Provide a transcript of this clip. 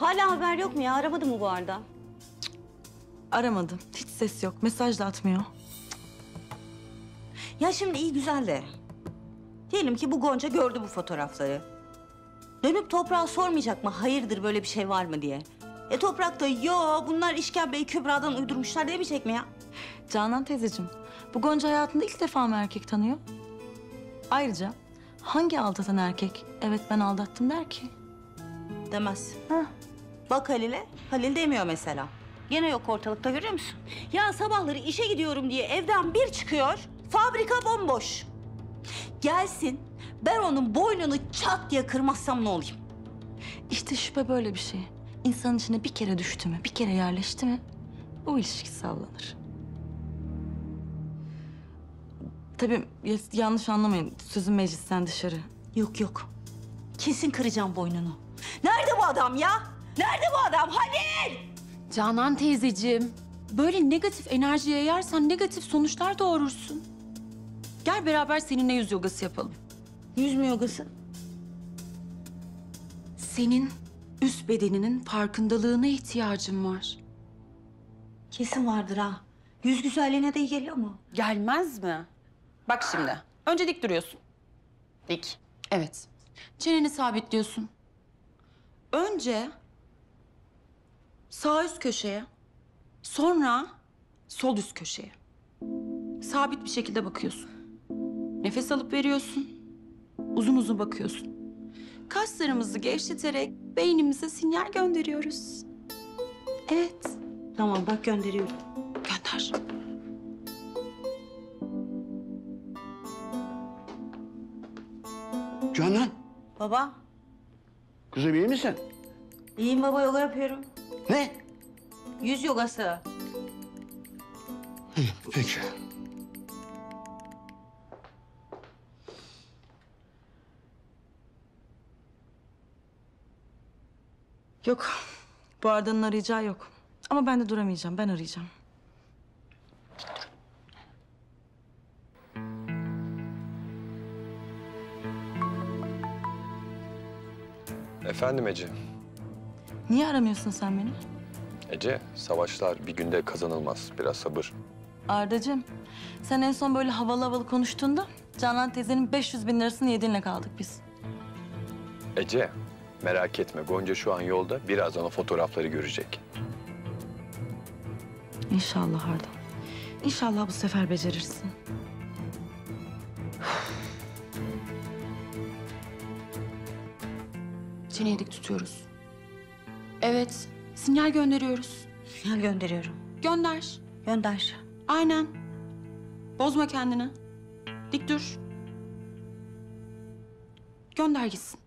Hala haber yok mu ya? Aramadı mı bu arada? Aramadı. Hiç ses yok. Mesaj da atmıyor. Ya şimdi iyi güzel de. Diyelim ki bu Gonca gördü bu fotoğrafları. Dönüp Toprağa sormayacak mı? Hayırdır böyle bir şey var mı diye. Toprak da yo bunlar işkembeyi Kübra'dan uydurmuşlar demeyecek mi ya? Canan teyzeciğim, bu Gonca hayatında ilk defa mı erkek tanıyor? Ayrıca hangi aldatan erkek evet ben aldattım der ki? Demez. Hah. Bak Halil'e, Halil demiyor mesela. Gene yok ortalıkta görüyor musun? Ya sabahları işe gidiyorum diye evden bir çıkıyor, fabrika bomboş. Gelsin, ben onun boynunu çat diye kırmazsam ne olayım? İşte şüphe böyle bir şey. İnsanın içine bir kere düştü mü, bir kere yerleşti mi o ilişki sallanır. Tabii yanlış anlamayın, sözüm meclisten dışarı. Yok yok, kesin kıracağım boynunu. Nerede bu adam ya? Nerede bu adam? Halil! Canan teyzeciğim, böyle negatif enerji yayarsan negatif sonuçlar doğurursun. Gel beraber seninle yüz yogası yapalım. Yüz mü yogası? Senin üst bedeninin farkındalığına ihtiyacın var. Kesin vardır ha. Yüz güzelliğine de iyi geliyor mu? Gelmez mi? Bak şimdi, önce dik duruyorsun. Dik. Evet. Çeneni sabitliyorsun. Önce sağ üst köşeye, sonra sol üst köşeye. Sabit bir şekilde bakıyorsun. Nefes alıp veriyorsun. Uzun uzun bakıyorsun. Kaslarımızı gevşeterek beynimize sinyal gönderiyoruz. Evet. Tamam bak gönderiyorum. Gönder. Canan, Baba, kızım iyi misin? iyiyim baba yoga yapıyorum. Ne? Yüz yogası. Peki. Yok, bu Arda'nın arayacağı yok. Ama ben de duramayacağım, ben arayacağım. Efendim Ece. Niye aramıyorsun sen beni? Ece, savaşlar bir günde kazanılmaz. Biraz sabır. Ardacığım, sen en son böyle havalı havalı konuştuğunda Canan teyzenin 500.000 lirasını yediğinle kaldık biz. Ece, merak etme. Gonca şu an yolda. Birazdan o fotoğrafları görecek. İnşallah Arda. İnşallah bu sefer becerirsin. Çeneyi dik tutuyoruz. Evet. Sinyal gönderiyoruz. Sinyal gönderiyorum. Gönder. Gönder. Aynen. Bozma kendini. Dik dur. Gönder gitsin.